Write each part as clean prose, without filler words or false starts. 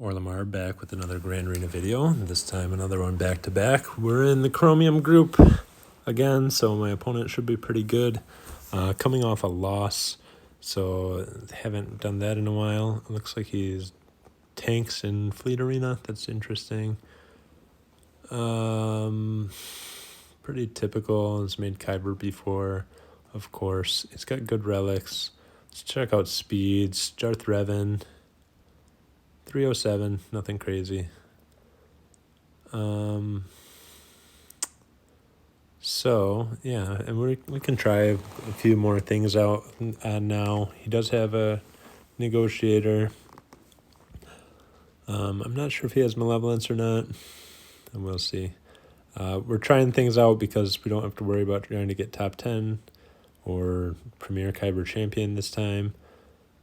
Or Lamar back with another Grand Arena video, this time another one back to back. We're in the Chromium group again, so my opponent should be pretty good. Coming off a loss, so haven't done that in a while. It looks like he's tanks in Fleet Arena. That's interesting. Pretty typical. He's made Kyber before, of course. He's got good relics. Let's check out speeds. Jarth Revan. 307, nothing crazy. So yeah, and we can try a few more things out now. He does have a negotiator. I'm not sure if he has malevolence or not, and we'll see. We're trying things out because we don't have to worry about trying to get top 10 or Premier Kyber Champion this time.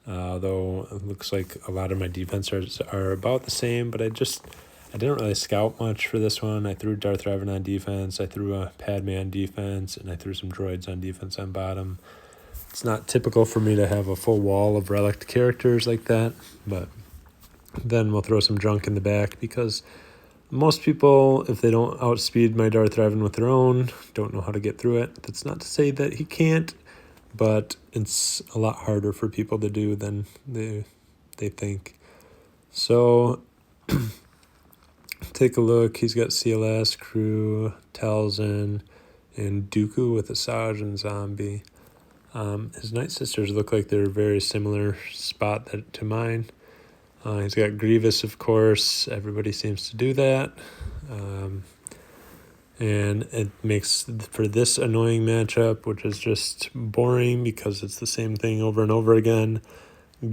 Though it looks like a lot of my defenses are about the same, but I didn't really scout much for this one. I threw Darth Revan on defense, I threw a Padme on defense, and I threw some droids on defense on bottom. It's not typical for me to have a full wall of relic characters like that, but then we'll throw some junk in the back because most people, if they don't outspeed my Darth Revan with their own, don't know how to get through it. That's not to say that he can't, but it's a lot harder for people to do than they think. So take a look. He's got CLS, Crew, Talzin, and Dooku with Asajj and Zombie. His Night Sisters look like they're a very similar spot to mine. He's got Grievous, of course. Everybody seems to do that. And it makes for this annoying matchup, which is just boring because it's the same thing over and over again,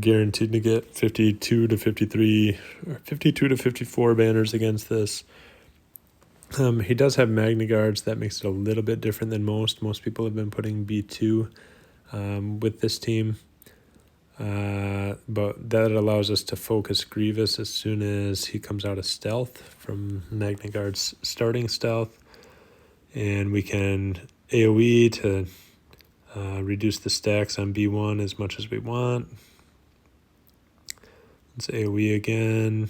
guaranteed to get 52 to 53 or 52 to 54 banners against this. He does have Magna Guards. That makes it a little bit different than most. Most people have been putting B2 with this team. But that allows us to focus Grievous as soon as he comes out of stealth from Magna Guard's starting stealth. And we can AoE to reduce the stacks on B1 as much as we want. Let's AoE again.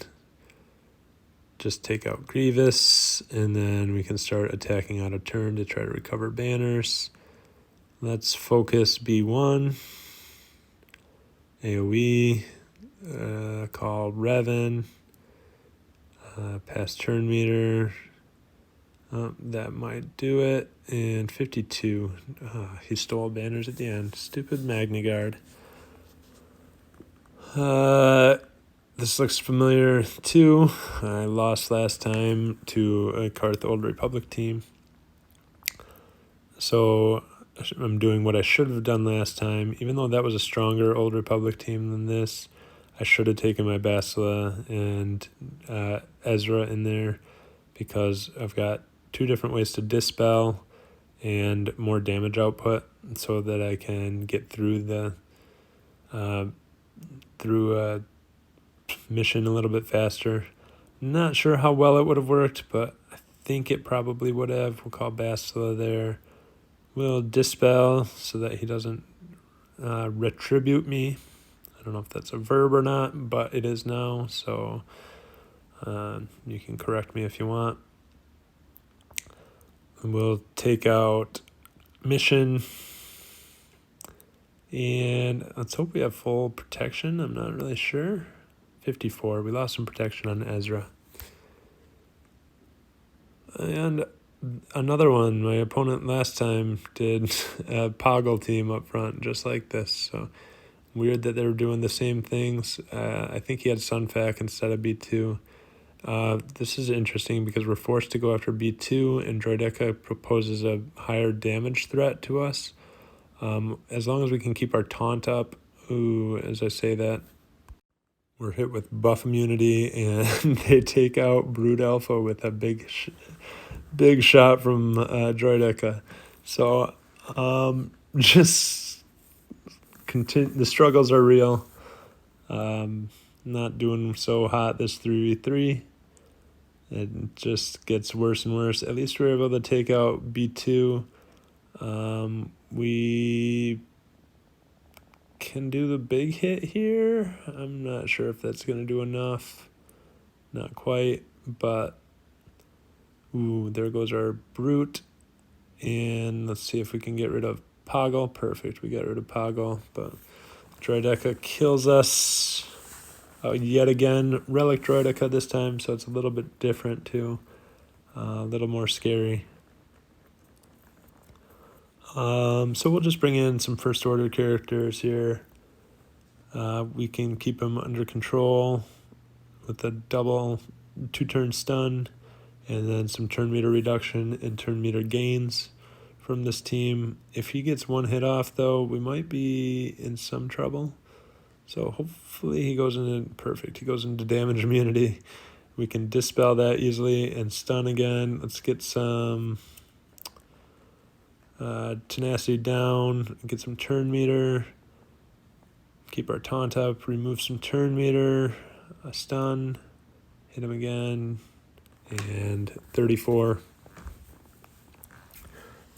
Just take out Grievous, and then we can start attacking out of turn to try to recover banners. Let's focus B1. AoE, call Revan, pass turn meter. That might do it. And 52. He stole banners at the end. Stupid Magna Guard. This looks familiar too. I lost last time to a Karth Old Republic team. So I'm doing what I should have done last time. Even though that was a stronger Old Republic team than this, I should have taken my Bastila and Ezra in there because I've got two different ways to dispel and more damage output so that I can get through the mission a little bit faster. Not sure how well it would have worked, but I think it probably would have. We'll call Bastila there. We'll dispel so that he doesn't retribute me. I don't know if that's a verb or not, but it is now, so you can correct me if you want. And we'll take out mission. And let's hope we have full protection. I'm not really sure. 54. We lost some protection on Ezra. And another one. My opponent last time did a Poggle team up front, just like this. So weird that they were doing the same things. I think he had Sunfac instead of B2. This is interesting because we're forced to go after B2, and Droideka proposes a higher damage threat to us. As long as we can keep our taunt up, as I say that, we're hit with buff immunity, and they take out Brood Alpha with a big shot from Droideka. So just continue. The struggles are real. Not doing so hot this 3v3. It just gets worse and worse. At least we're able to take out B2. We can do the big hit here. I'm not sure if that's going to do enough. Not quite, but ooh, there goes our Brute. And let's see if we can get rid of Poggle. Perfect, we got rid of Poggle, but Droideka kills us. Yet again, Relic Droideka this time, so it's a little bit different too. A little more scary. So we'll just bring in some first order characters here. We can keep them under control with a double 2-turn stun, and then some turn meter reduction and turn meter gains from this team. If he gets one hit off, though, we might be in some trouble. So hopefully he goes into perfect. He goes into damage immunity. We can dispel that easily and stun again. Let's get some tenacity down, get some turn meter. Keep our taunt up, remove some turn meter, a stun, hit him again, and 34.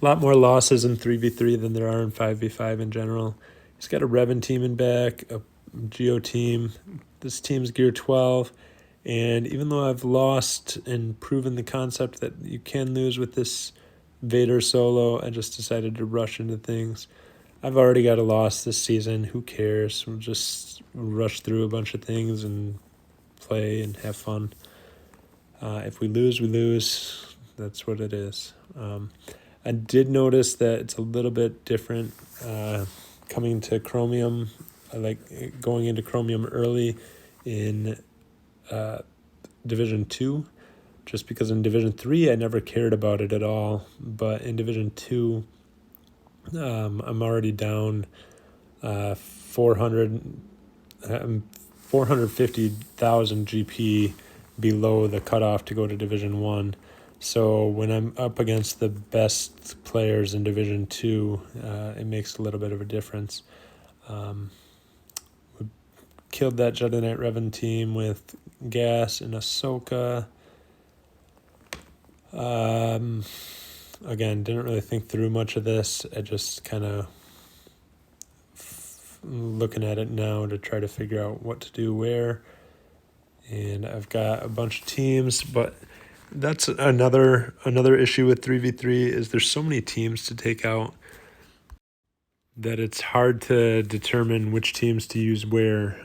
A lot more losses in 3v3 than there are in 5v5 in general. He's got a Revan team in back, a Geo team. This team's gear 12, and even though I've lost and proven the concept that you can lose with this Vader solo, I just decided to rush into things. I've already got a loss this season. Who cares? We'll just rush through a bunch of things and play and have fun. If we lose, we lose. That's what it is. I did notice that it's a little bit different coming to Chromium. I like going into Chromium early in Division 2, just because in Division 3 I never cared about it at all. But in Division 2, I'm already down 450,000 GP below the cutoff to go to Division 1. So when I'm up against the best players in Division 2, it makes a little bit of a difference. We killed that Jedi Knight Revan team with Gas and Ahsoka. Again, didn't really think through much of this. I just kind of looking at it now to try to figure out what to do where. And I've got a bunch of teams, but that's another issue with 3v3 is there's so many teams to take out that it's hard to determine which teams to use where.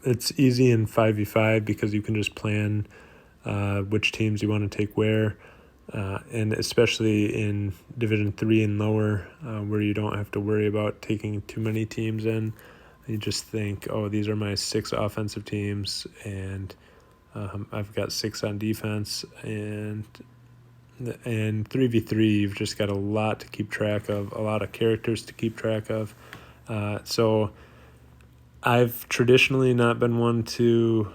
It's easy in 5v5 because you can just plan which teams you want to take where. And especially in Division 3 and lower, where you don't have to worry about taking too many teams in. You just think, oh, these are my 6 offensive teams, and I've got 6 on defense. And 3v3, you've just got a lot to keep track of, a lot of characters to keep track of. So I've traditionally not been one to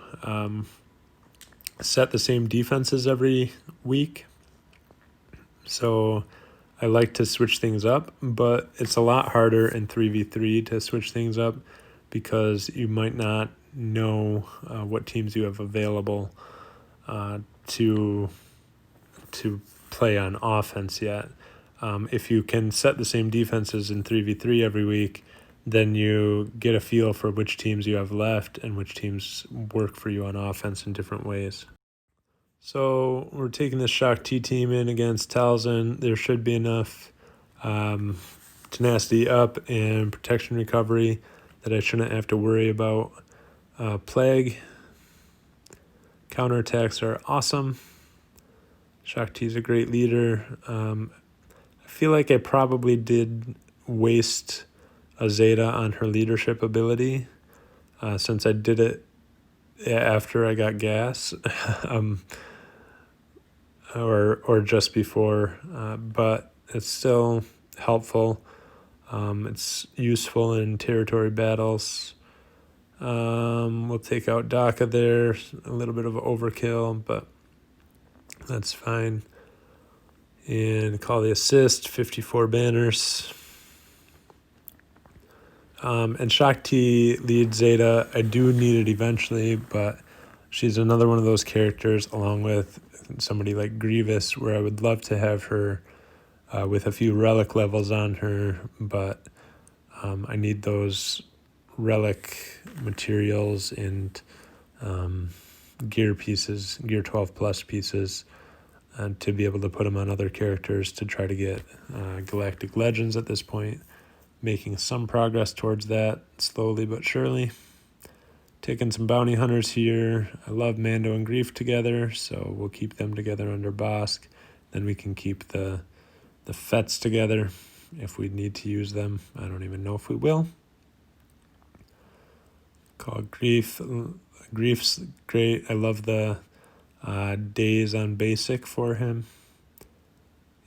set the same defenses every week. So I like to switch things up, but it's a lot harder in 3v3 to switch things up because you might not know what teams you have available to play on offense yet. If you can set the same defenses in 3v3 every week, then you get a feel for which teams you have left and which teams work for you on offense in different ways. So we're taking the Shock T team in against Talzin. There should be enough tenacity up and protection recovery that I shouldn't have to worry about. Plague. Counterattacks are awesome. Shock T is a great leader. I feel like I probably did waste a Zeta on her leadership ability since I did it after I got gas. Or just before, but it's still helpful. It's useful in territory battles. We'll take out Daka there, a little bit of overkill, but that's fine. And call the assist, 54 banners. And Shock T leads Zeta. I do need it eventually, but she's another one of those characters along with somebody like Grievous where I would love to have her with a few relic levels on her, but I need those relic materials and gear pieces, gear 12 plus pieces, and to be able to put them on other characters to try to get Galactic Legends at this point. Making some progress towards that, slowly but surely. Taking some bounty hunters here. I love Mando and Grief together, so we'll keep them together under Bosk. Then we can keep the Fets together if we need to use them. I don't even know if we will. Call Grief. Grief's great. I love the days on basic for him.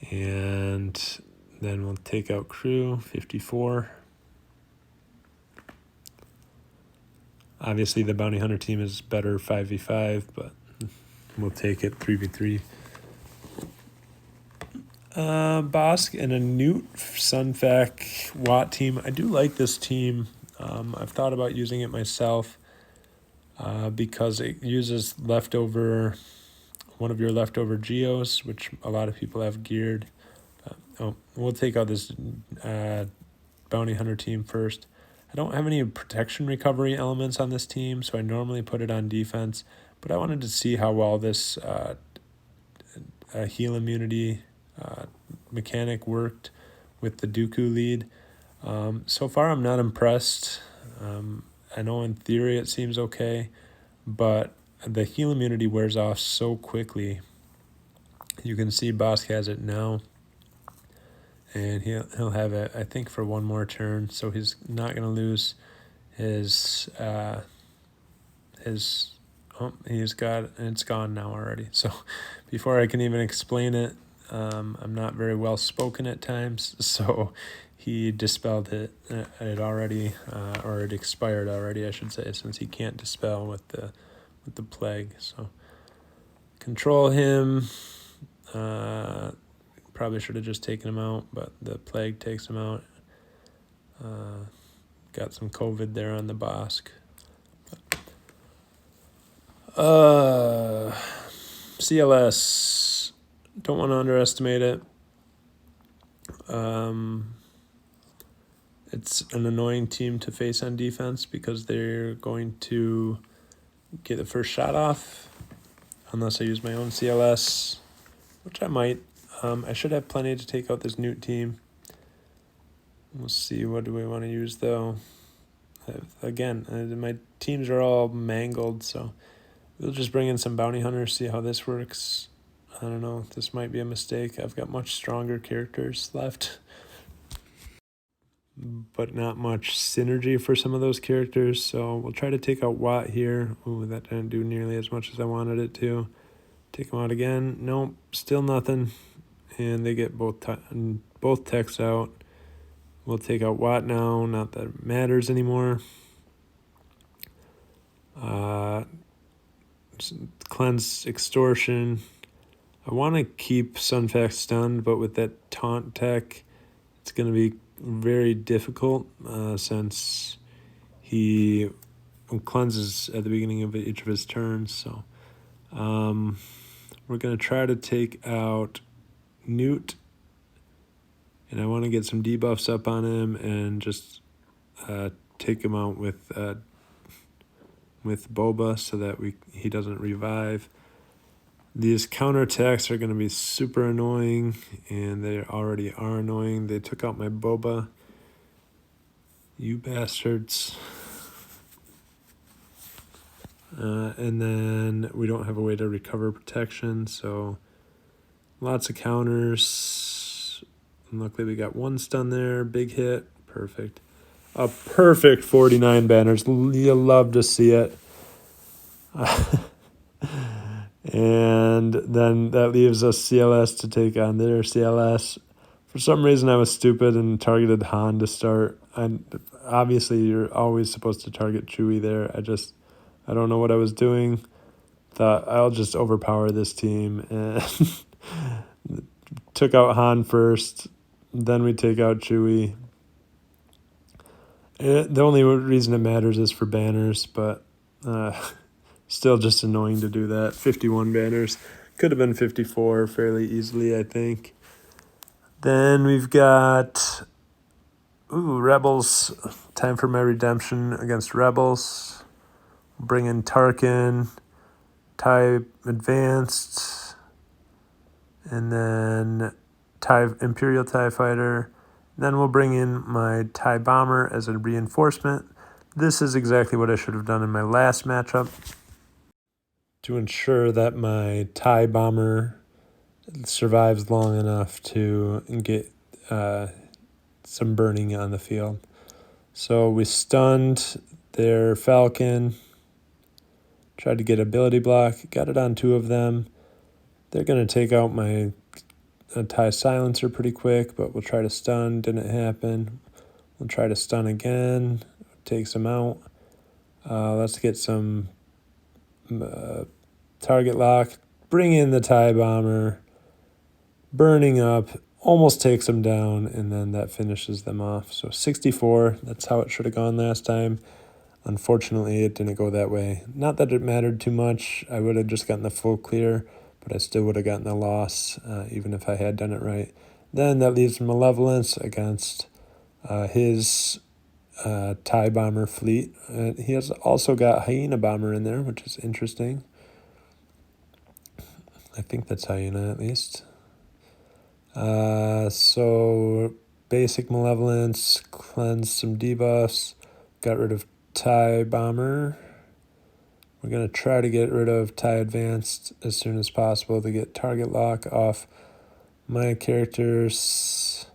And then we'll take out crew, 54. Obviously, the Bounty Hunter team is better 5v5, but we'll take it 3v3. Bosk and a Newt Sunfac Watt team. I do like this team. I've thought about using it myself because it uses one of your leftover Geos, which a lot of people have geared. We'll take out this Bounty Hunter team first. I don't have any protection recovery elements on this team, so I normally put it on defense, but I wanted to see how well this heal immunity mechanic worked with the Dooku lead. So far, I'm not impressed. I know in theory it seems okay, but the heal immunity wears off so quickly. You can see Bosk has it now, and he'll have it, I think, for one more turn, so he's not going to lose his he's got, and it's gone now already. So before I can even explain it, I'm not very well spoken at times, so he dispelled it already, or it expired already, I should say, since he can't dispel with the plague. So control him. Probably should have just taken him out, but the plague takes him out. Got some COVID there on the Bosk. CLS. Don't want to underestimate it. It's an annoying team to face on defense because they're going to get the first shot off unless I use my own CLS, which I might. I should have plenty to take out this Newt team. We'll see. What do we want to use, though? Again, my teams are all mangled, so we'll just bring in some bounty hunters, see how this works. I don't know. This might be a mistake. I've got much stronger characters left, but not much synergy for some of those characters, so we'll try to take out Watt here. Ooh, that didn't do nearly as much as I wanted it to. Take him out again. Nope, still nothing. And they get both techs out. We'll take out Watt now. Not that it matters anymore. Cleanse Extortion. I want to keep Sunfac stunned, but with that taunt tech, it's going to be very difficult since he cleanses at the beginning of each of his turns. So we're going to try to take out Newt, and I want to get some debuffs up on him and just take him out with Boba so that he doesn't revive. These counterattacks are going to be super annoying, and they already are annoying. They took out my Boba. You bastards. And then we don't have a way to recover protection, so lots of counters. And luckily we got one stun there. Big hit. Perfect. A perfect 49 banners. You'll love to see it. And then that leaves us CLS to take on their CLS. For some reason I was stupid and targeted Han to start. And obviously you're always supposed to target Chewie there. I don't know what I was doing. Thought I'll just overpower this team and took out Han first. Then we take out Chewie. The only reason it matters is for banners, but still just annoying to do that. 51 banners. Could have been 54 fairly easily, I think. Then we've got Rebels. Time for my redemption against Rebels. Bring in Tarkin. TIE Advanced, and then Imperial TIE Fighter. Then we'll bring in my TIE Bomber as a reinforcement. This is exactly what I should have done in my last matchup to ensure that my TIE Bomber survives long enough to get some burning on the field. So we stunned their Falcon, tried to get ability block, got it on 2 of them. They're going to take out my TIE Silencer pretty quick, but we'll try to stun. Didn't happen. We'll try to stun again. Takes them out. Let's get some target lock. Bring in the TIE Bomber. Burning up. Almost takes them down, and then that finishes them off. So 64, that's how it should have gone last time. Unfortunately, it didn't go that way. Not that it mattered too much. I would have just gotten the full clear, but I still would have gotten the loss, even if I had done it right. Then that leaves Malevolence against his TIE Bomber fleet. He has also got Hyena Bomber in there, which is interesting. I think that's Hyena at least. So basic Malevolence, cleanse some debuffs, got rid of TIE Bomber. We're going to try to get rid of TIE Advanced as soon as possible to get target lock off my characters.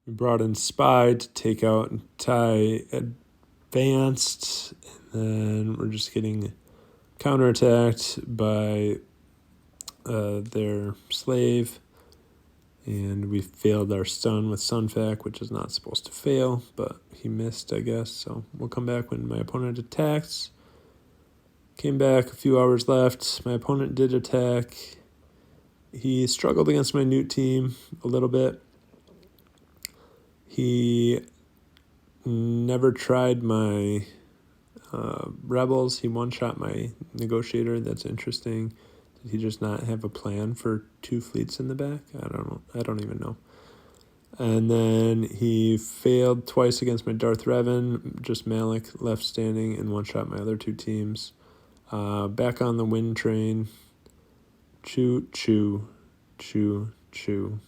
We brought in Spy to take out TIE Advanced, and then we're just getting counterattacked by their slave, and we failed our stun with Sunfac, which is not supposed to fail, but he missed, I guess. So we'll come back when my opponent attacks. Came back, a few hours left. My opponent did attack. He struggled against my Newt team a little bit. He never tried my rebels. He one-shot my negotiator. That's interesting. Did he just not have a plan for 2 fleets in the back? I don't know. I don't even know. And then he failed twice against my Darth Revan. Just Malik left standing and one-shot my other 2 teams. Back on the win train. Choo, choo, choo, choo.